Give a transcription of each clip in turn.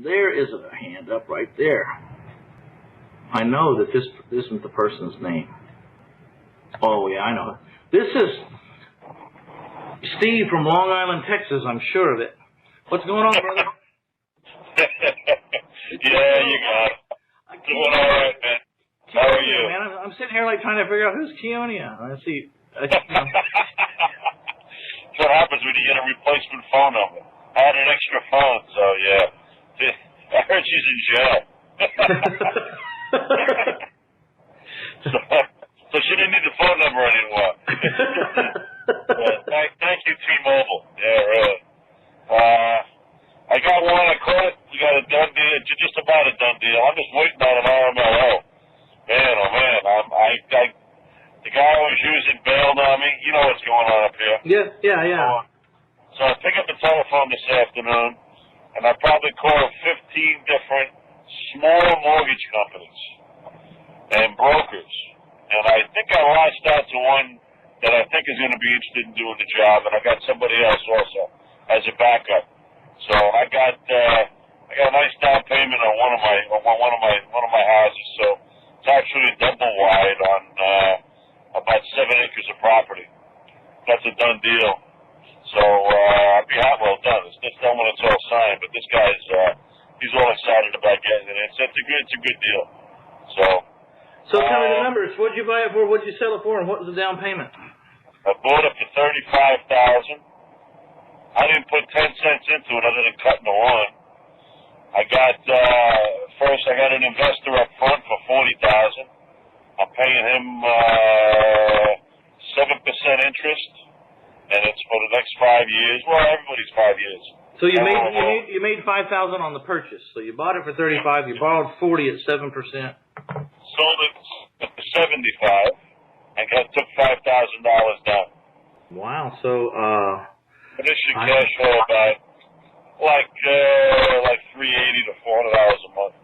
There is a hand up right there. I know that this isn't the person's name. Oh, yeah, I know. This is Steve from Long Island, Texas. I'm sure of it. What's going on, brother? Yeah, you got it. Doing all right, man. How are you? Man, I'm sitting here like trying to figure out who's Keonia. Let's see. That's what happens when you get a replacement phone number. I had an extra phone, so yeah. I heard she's in jail. so she didn't need the phone number anymore. Thank you, T-Mobile. Yeah, really. I got one. I caught it. We got a done deal. Just about a done deal. I'm just waiting on an RMLO. Man, oh man. The guy I was using bailed on me. You know what's going on up here. Yeah. So I pick up the telephone this afternoon, and I probably called 15 different small mortgage companies and brokers. And I think I latched out to one that I think is going to be interested in doing the job, and I got somebody else also as a backup. So I got a nice down payment on one of my houses. So it's actually a double wide on about 7 acres of property. That's a done deal. So I'd be well done. It's done when it's all signed. But this guy's he's all excited about getting it. It's a good deal. So tell me the numbers. What'd you buy it for? What'd you sell it for? And what was the down payment? I bought it for $35,000. I didn't put 10 cents into it other than cutting the lawn. I got first I got an investor up front for $40,000. I'm paying him 7% interest, and it's for the next 5 years. Well, everybody's 5 years. So you made $5,000 on the purchase. So you bought it for $35,000. You borrowed $40,000 at 7%. Sold it for $75,000 and took $5,000 down. Wow. So initial cash flow about like $380 to $400 a month.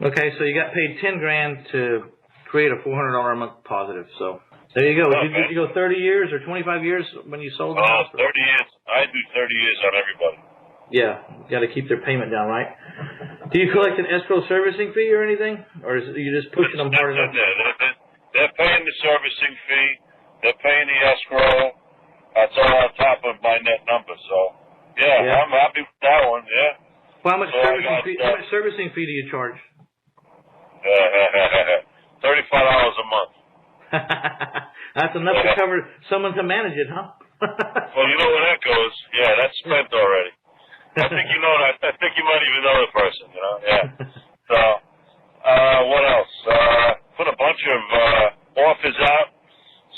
Okay, so you got paid $10,000 to create a $400 a month positive. So there you go. Okay. Did you go 30 years or 25 years when you sold the house? 30 years. I do 30 years on everybody. Yeah, got to keep their payment down, right? Do you collect an escrow servicing fee or anything, or are you just pushing them hard enough? They're paying the servicing fee. They're paying the escrow. That's all on top of my net number. So yeah. I'm happy with that one. Yeah. Well, how much servicing fee do you charge? $35 a month. That's enough to cover someone to manage it, huh? Well, you know where that goes. Yeah, that's spent already. I think you know that. I think you might even know the person, you know? Yeah. So, what else? Put a bunch of offers out.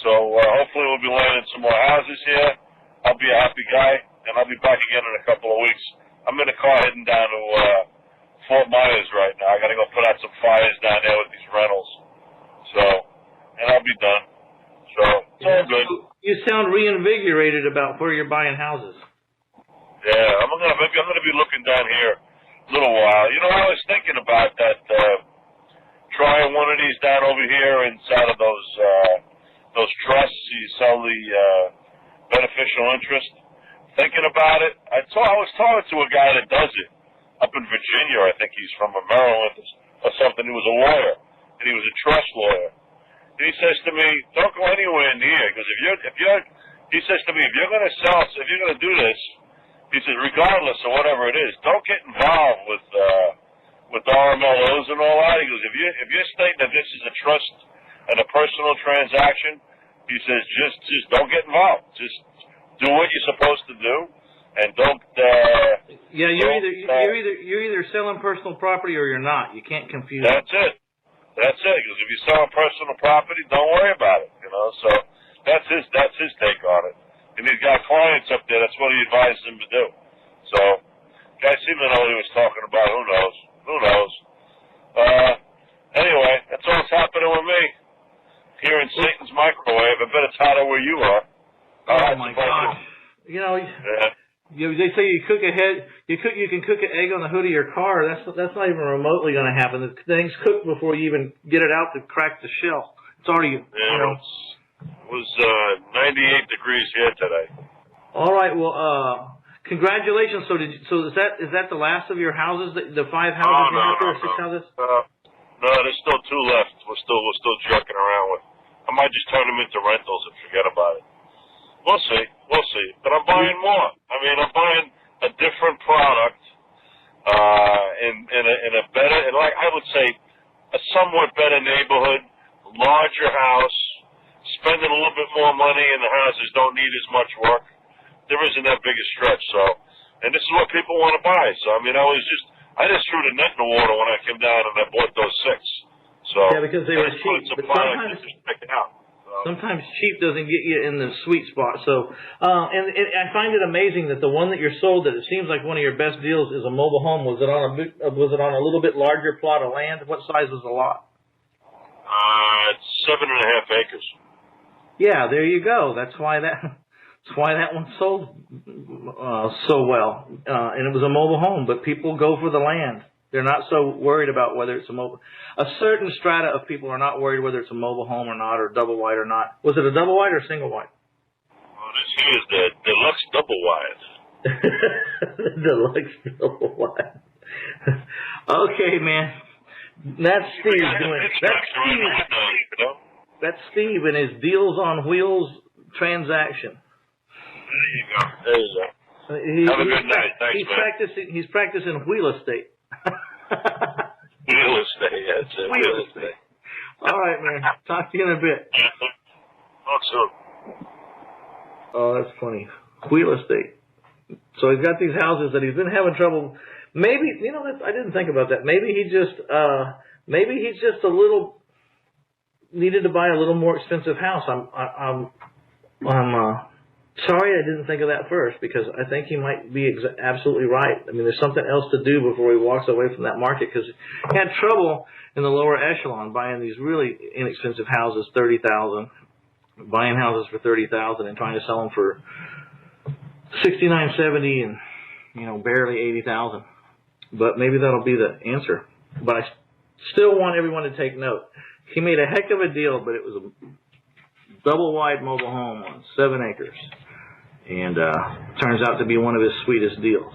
So, hopefully we'll be landing some more houses here. I'll be a happy guy, and I'll be back again in a couple of weeks. I'm in a car heading down to Fort Myers right now. I got to go put out some fires down there with these rentals. So, and I'll be done. So, it's all good. You sound reinvigorated about where you're buying houses. Yeah, I'm gonna be looking down here a little while. You know, I was thinking about that, trying one of these down over here inside of those trusts. You sell the beneficial interest. Thinking about it, I was talking to a guy that does it up in Virginia. I think he's from Maryland or something. He was a lawyer, and he was a trust lawyer. And he says to me, "Don't go anywhere near, because he says to me, if you're going to do this, he says, regardless of whatever it is, don't get involved with RMLOs and all that." He goes, if you're stating that this is a trust and a personal transaction, he says, just don't get involved. Just do what you're supposed to do, and don't. You're either selling personal property or you're not. You can't confuse. That's it. Because if you're selling personal property, don't worry about it. You know, so that's his take on it. And he's got clients up there. That's what he advised them to do. So, guy seemed to know what he was talking about. Who knows? Anyway, that's all that's happening with me here in Satan's microwave. I bet it's hotter where you are. Oh my gosh! You know, they say you can cook an egg on the hood of your car. That's not even remotely going to happen. The thing's cooked before you even get it out to crack the shell. It's already. Yeah, it was 98 degrees here today. All right. Well, Congratulations. So is that the last of your houses? The 5 houses you have there, 6 houses? No, there's still 2 left. We're still jerking around with. I might just turn them into rentals and forget about it. We'll see. But I'm buying more. I mean, I'm buying a different product in a better, and like I would say, a somewhat better neighborhood, larger house, spending a little bit more money, and the houses don't need as much work. There isn't that big a stretch. So, and this is what people want to buy. So, I mean, I just threw the net in the water when I came down and I bought those 6. So yeah, because they were cheap. But sometimes cheap doesn't get you in the sweet spot. So, and I find it amazing that the one that you're sold, that it seems like one of your best deals, is a mobile home. Was it on a little bit larger plot of land? What size was the lot? It's 7.5 acres. Yeah, there you go. That's why that one sold so well. And it was a mobile home, but people go for the land. They're not so worried about whether it's a mobile. A certain strata of people are not worried whether it's a mobile home or not, or double wide or not. Was it a double wide or single wide? Well, this here is the deluxe double wide. Deluxe double wide. Okay, man. That's Steve doing. That's Steve and his Deals on Wheels transaction. There you go. Have a good night. Thanks, man. He's practicing wheel estate. Wheel estate, that's it. Wheel estate. All right, man. Talk to you in a bit. Talk soon. Oh, that's funny. Wheel estate. So he's got these houses that he's been having trouble. Maybe, I didn't think about that. Maybe he's just a little needed to buy a little more expensive house. I'm sorry I didn't think of that first, because I think he might be absolutely right. I mean, there's something else to do before he walks away from that market, because he had trouble in the lower echelon buying these really inexpensive houses, $30,000, buying houses for $30,000 and trying to sell them for $69,000, $70,000, and barely $80,000. But maybe that'll be the answer. But I still want everyone to take note. He made a heck of a deal, but it was a double-wide mobile home on 7 acres. And turns out to be one of his sweetest deals.